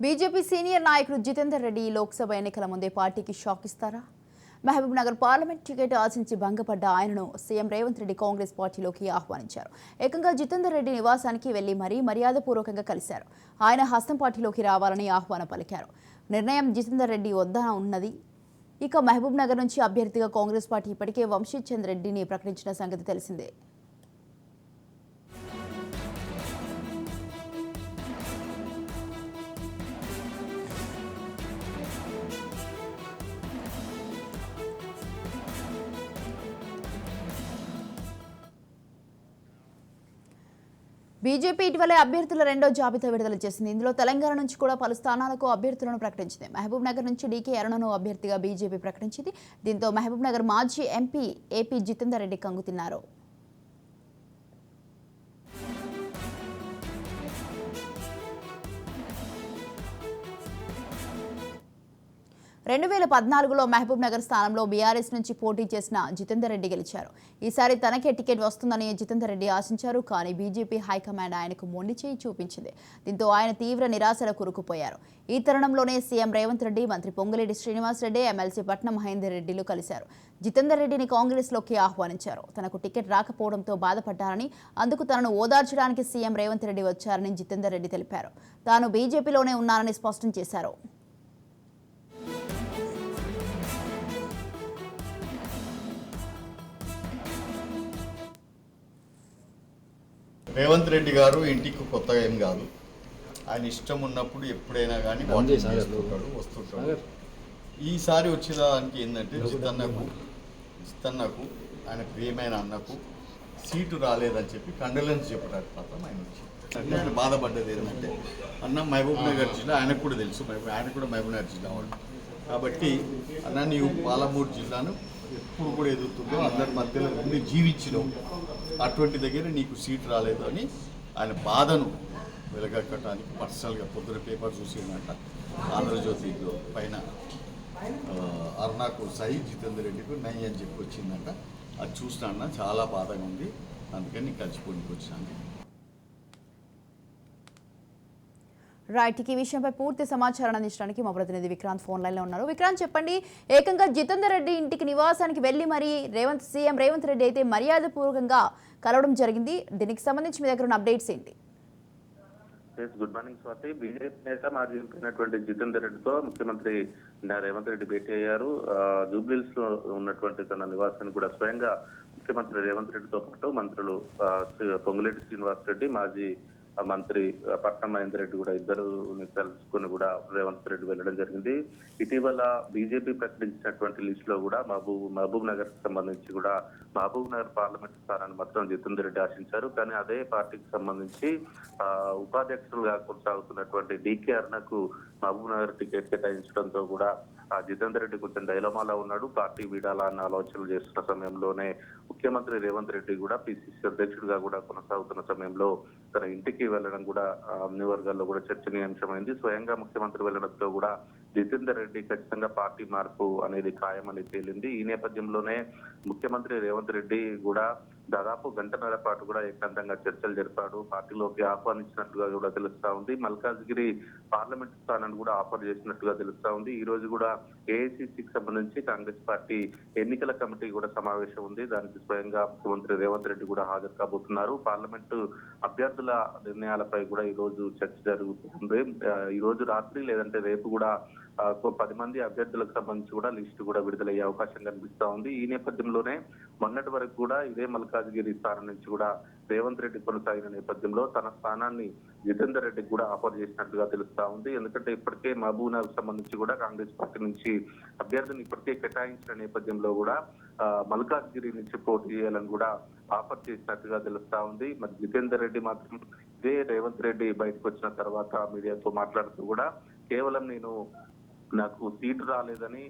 BJP senior నాయకుడు జితేందర్ రెడ్డి లోక్సభ ఎన్నికల ముందే పార్టీకి షాక్ ఇస్తారా? మహబూబ్ నగర్ పార్లమెంట్ టికెట్ ఆశించి భంగపడ్డ ఆయనను సీఎం రేవంత్ రెడ్డి కాంగ్రెస్ పార్టీలోకి ఆహ్వానించారు. ఏకంగా జితేందర్ రెడ్డి నివాసానికి వెళ్లి మరీ మర్యాదపూర్వకంగా కలిశారు. ఆయన హస్తం పార్టీలోకి రావాలని ఆహ్వానం పలికారు. నిర్ణయం జితేందర్ రెడ్డి వద్ద ఉన్నది. ఇక మహబూబ్ నగర్ నుంచి అభ్యర్థిగా కాంగ్రెస్ పార్టీ ఇప్పటికే వంశీచంద్ రెడ్డిని ప్రకటించిన సంగతి తెలిసిందే. బీజేపీ ఇటీవలే అభ్యర్థుల రెండో జాబితా విడుదల చేసింది. ఇందులో తెలంగాణ నుంచి కూడా పలు స్థానాలకు అభ్యర్థులను ప్రకటించింది. మహబూబ్ నగర్ నుంచి డీకే అరుణను అభ్యర్థిగా బీజేపీ ప్రకటించింది. దీంతో మహబూబ్ నగర్ మాజీ ఎంపీ ఏపీ జితేందర్ రెడ్డి కంగుతిన్నారు. 2014లో మహబూబ్ నగర్ స్థానంలో బీఆర్ఎస్ నుంచి పోటీ చేసిన జితేందర్ రెడ్డి గెలిచారు. ఈసారి తనకే టికెట్ వస్తుందని జితేందర్ రెడ్డి ఆశించారు. కానీ బీజేపీ హైకమాండ్ ఆయనకు మొండి చేయి చూపించింది. దీంతో ఆయన తీవ్ర నిరాశలో కూరుకుపోయారు. ఈ తరుణంలోనే సీఎం రేవంత్ రెడ్డి, మంత్రి పొంగులేటి శ్రీనివాస్ రెడ్డి, ఎమ్మెల్సీ పట్నం మహేందర్ రెడ్డిలు కలిశారు. జితేందర్ రెడ్డిని కాంగ్రెస్లోకి ఆహ్వానించారు. తనకు టికెట్ రాకపోవడంతో బాధపడ్డారని, అందుకు తనను ఓదార్చడానికి సీఎం రేవంత్ రెడ్డి వచ్చారని జితేందర్ రెడ్డి తెలిపారు. తాను బీజేపీలోనే ఉన్నానని స్పష్టం చేశారు. రేవంత్ రెడ్డి గారు ఇంటికి కొత్తగా ఏం కాదు. ఆయన ఇష్టం ఉన్నప్పుడు ఎప్పుడైనా కానీ వస్తుంటాడు. ఈసారి వచ్చేదానికి ఏంటంటే జితన్నకు ఆయన ప్రియమైన అన్నకు సీటు రాలేదని చెప్పి కండోలెన్స్ చెప్పడానికి మాత్రం ఆయన వచ్చింది. ఆయన బాధపడ్డది ఏంటంటే అన్న మహబూబ్ నగర్ జిల్లా ఆయనకు కూడా తెలుసు, ఆయన కూడా మహబూబ్ నగర్ జిల్లా వాళ్ళు కాబట్టి అన్న నీవు పాలమూరు జిల్లాను ఎప్పుడు కూడా ఎదుగుతుందో అందరి మధ్యలో ఉండి జీవించినావు, అటువంటి దగ్గర నీకు సీట్ రాలేదు అని ఆయన బాధను వెలగక్కటానికి పర్సనల్గా పొద్దున పేపర్ చూసిందంట. ఆంధ్రజ్యోతి పైన అరుణకు సై జితేందర్ రెడ్డికి నై అని చెప్పి వచ్చిందంట. అది చూసినా చాలా బాధగా ఉంది, అందుకని కలిసిపోనికి వచ్చినాను. రైట్, ఈ విషయంపై పూర్తి సమాచారం అందించడానికి మా ప్రతినిధి విక్రాంత్ ఫోన్ లైన్లో ఉన్నారు. విక్రాంత్, చెప్పండి, ఏకంగా జితేందర్ రెడ్డి ఇంటికి నివాసానికి వెళ్లి మరి సీఎం రేవంత్ రెడ్డి అయితే మర్యాదపూర్వకంగా కలవడం జరిగింది. దీనికి సంబంధించి మీ దగ్గర ఉన్న అప్డేట్స్ ఏంటి? Good morning Swathi. బీజేపీ నేత మాజీ ఎంపీ జితేందర్ రెడ్డితో ముఖ్యమంత్రి రేవంత్ రెడ్డి భేటీ అయ్యారు. జూబ్లీహిల్స్ లో ఉన్నటువంటి తన నివాసాన్ని కూడా స్వయంగా ముఖ్యమంత్రి రేవంత్ రెడ్డితో పాటు మంత్రులు పొంగులేటి శ్రీనివాస్ రెడ్డి, మాజీ మంత్రి పట్నం మహేందర్ రెడ్డి కూడా ఇద్దరు కలుసుకుని కూడా రేవంత్ రెడ్డి వెళ్ళడం జరిగింది. ఇటీవల బీజేపీ ప్రకటించినటువంటి లిస్ట్ లో కూడా మహబూబ్ నగర్ కి సంబంధించి కూడా మహబూబ్ నగర్ పార్లమెంట్ స్థానాన్ని మాత్రం జితేందర్ రెడ్డి ఆశించారు. కానీ అదే పార్టీకి సంబంధించి ఉపాధ్యక్షులుగా కొనసాగుతున్నటువంటి డీకే అరుణకు మహబూబ్ నగర్ టికెట్ కేటాయించడంతో కూడా జితేందర్ రెడ్డి కొంచెం డైలమాలో ఉన్నాడు. పార్టీ వీడాలా అన్న ఆలోచనలు చేస్తున్న సమయంలోనే ముఖ్యమంత్రి రేవంత్ రెడ్డి కూడా పిసిసి అధ్యక్షుడిగా కూడా కొనసాగుతున్న సమయంలో తన ఇంటికి వెళ్లడం కూడా అన్ని వర్గాల్లో కూడా చర్చనీయాంశమైంది. స్వయంగా ముఖ్యమంత్రి వెళ్లడంతో కూడా జితేందర్ రెడ్డి ఖచ్చితంగా పార్టీ మార్పు అనేది ఖాయమని తేలింది. ఈ నేపథ్యంలోనే ముఖ్యమంత్రి రేవంత్ రెడ్డి కూడా దాదాపు గంటన్నర పాటు కూడా ఏకాంతంగా చర్చలు జరిపాడు. పార్టీలోకి ఆహ్వానించినట్లుగా కూడా తెలుస్తా ఉంది. మల్కాజ్గిరి పార్లమెంట్ స్థానాన్ని కూడా ఆఫర్ చేసినట్లుగా తెలుస్తా ఉంది. ఈ రోజు కూడా ఏఐసిసికి సంబంధించి కాంగ్రెస్ పార్టీ ఎన్నికల కమిటీ కూడా సమావేశం ఉంది. దానికి స్వయంగా ముఖ్యమంత్రి రేవంత్ రెడ్డి కూడా హాజరు కాబోతున్నారు. పార్లమెంటు అభ్యర్థుల నిర్ణయాలపై కూడా ఈ రోజు చర్చ జరుగుతుంది. ఈ రోజు రాత్రి లేదంటే రేపు కూడా 10 మంది అభ్యర్థులకు సంబంధించి కూడా లిస్టు కూడా విడుదలయ్యే అవకాశం కనిపిస్తా ఉంది. ఈ నేపథ్యంలోనే మొన్నటి వరకు కూడా ఇదే మల్కాజ్గిరి స్థానం నుంచి కూడా రేవంత్ రెడ్డి కొనసాగిన నేపథ్యంలో తన స్థానాన్ని జితేందర్ రెడ్డికి కూడా ఆఫర్ చేసినట్లుగా తెలుస్తా ఉంది. ఎందుకంటే ఇప్పటికే మహబూబ్ నగర్ సంబంధించి కూడా కాంగ్రెస్ పార్టీ నుంచి అభ్యర్థిని ఇప్పటికే కేటాయించిన నేపథ్యంలో కూడా మల్కాజ్గిరి నుంచి పోటీ చేయాలని కూడా ఆఫర్ చేసినట్టుగా తెలుస్తా ఉంది. మరి జితేందర్ రెడ్డి మాత్రం ఇదే రేవంత్ రెడ్డి బయటకు వచ్చిన తర్వాత మీడియాతో మాట్లాడుతూ కూడా కేవలం నాకు సీటు రాలేదని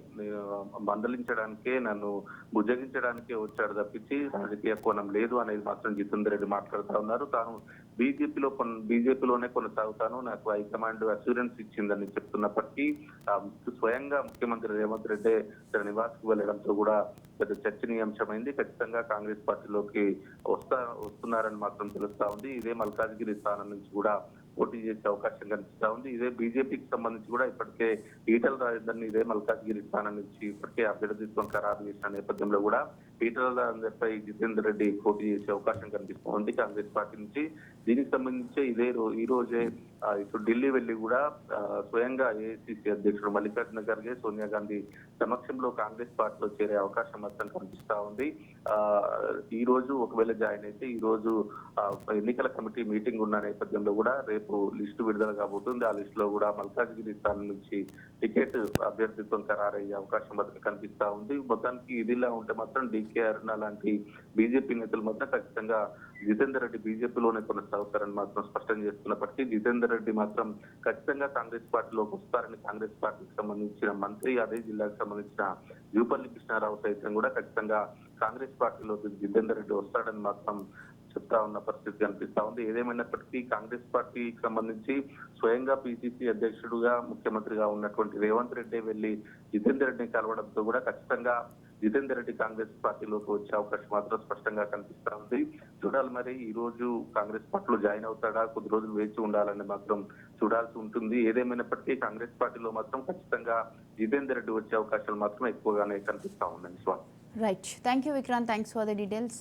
మందలించడానికే, నన్ను బుజ్జగించడానికే వచ్చాడు తప్పించి రాజకీయ కోణం లేదు అనేది మాత్రం జితేందర్ రెడ్డి మాట్లాడుతూ ఉన్నారు. తాను బీజేపీలోనే కొనసాగుతాను, నాకు హైకమాండ్ అష్యూరెన్స్ ఇచ్చిందని చెప్తున్నప్పటికీ స్వయంగా ముఖ్యమంత్రి రేవంత్ రెడ్డి తన నివాసకు వెళ్లడంతో కూడా పెద్ద చర్చనీయాంశమైంది. ఖచ్చితంగా కాంగ్రెస్ పార్టీలోకి వస్తున్నారని మాత్రం తెలుస్తా ఉంది. ఇదే మల్కాజ్గిరి స్థానం నుంచి కూడా పోటీ చేసే అవకాశం కనిపిస్తా ఉంది. ఇదే బీజేపీకి సంబంధించి కూడా ఇప్పటికే ఈటల రాజేందర్ని ఇదే మల్కాజ్గిరి స్థానం నుంచి ఇప్పటికే అభ్యర్థిత్వం ఖరారు చేసిన నేపథ్యంలో కూడా ఈటల రాజేందర్పై జితేందర్ రెడ్డి పోటీ చేసే అవకాశం కనిపిస్తోంది కాంగ్రెస్ పార్టీ నుంచి. దీనికి సంబంధించి ఈ రోజే ఇటు ఢిల్లీ వెళ్లి కూడా స్వయంగా ఏఐసిసి అధ్యక్షుడు మల్లికార్జున ఖర్గే, సోనియా గాంధీ సమక్షంలో కాంగ్రెస్ పార్టీలో చేరే అవకాశం మాత్రం కనిపిస్తా ఉంది. ఈ రోజు ఒకవేళ జాయిన్ అయితే ఈ రోజు ఎన్నికల కమిటీ మీటింగ్ ఉన్న నేపథ్యంలో కూడా రేపు లిస్టు విడుదల కాబోతుంది. ఆ లిస్ట్ లో కూడా మల్కాజ్గిరి స్థానం నుంచి టికెట్ అభ్యర్థిత్వం ఖరారయ్యే అవకాశం మాత్రం కనిపిస్తా ఉంది. మొత్తానికి ఇదిలా ఉంటే మాత్రం డికే అరుణ లాంటి బీజేపీ నేతలు మాత్రం ఖచ్చితంగా జితేందర్ రెడ్డి బీజేపీలోనే కొనసాగుతారని మాత్రం స్పష్టం చేస్తున్నప్పటికీ జితేందర్ రెడ్డి మాత్రం ఖచ్చితంగా కాంగ్రెస్ పార్టీలోకి వస్తారని కాంగ్రెస్ పార్టీకి సంబంధించిన మంత్రి, అదే జిల్లాకు సంబంధించిన జూపల్లి కృష్ణారావు సైతం కూడా ఖచ్చితంగా కాంగ్రెస్ పార్టీలోకి జితేందర్ రెడ్డి వస్తాడని మాత్రం చెప్తా ఉన్న పరిస్థితి కనిపిస్తా ఉంది. ఏదేమైనప్పటికీ కాంగ్రెస్ పార్టీకి సంబంధించి స్వయంగా పిసిసి అధ్యక్షుడుగా ముఖ్యమంత్రిగా ఉన్నటువంటి రేవంత్ రెడ్డి వెళ్లి జితేందర్ రెడ్డిని కలవడంతో కూడా ఖచ్చితంగా జితేందర్ రెడ్డి కాంగ్రెస్ పార్టీలోకి వచ్చే అవకాశం మాత్రం స్పష్టంగా కనిపిస్తా ఉంది. చూడాలి మరి ఈ రోజు కాంగ్రెస్ పార్టీలో జాయిన్ అవుతాడా, కొద్ది రోజులు వేచి ఉండాలని మాత్రం చూడాల్సి ఉంటుంది. ఏదేమైనప్పటికీ కాంగ్రెస్ పార్టీలో మాత్రం ఖచ్చితంగా జితేందర్ రెడ్డి వచ్చే అవకాశాలు మాత్రం ఎక్కువగానే కనిపిస్తా ఉన్నాయి. Swami right, thank you Vikrant, thanks for the details.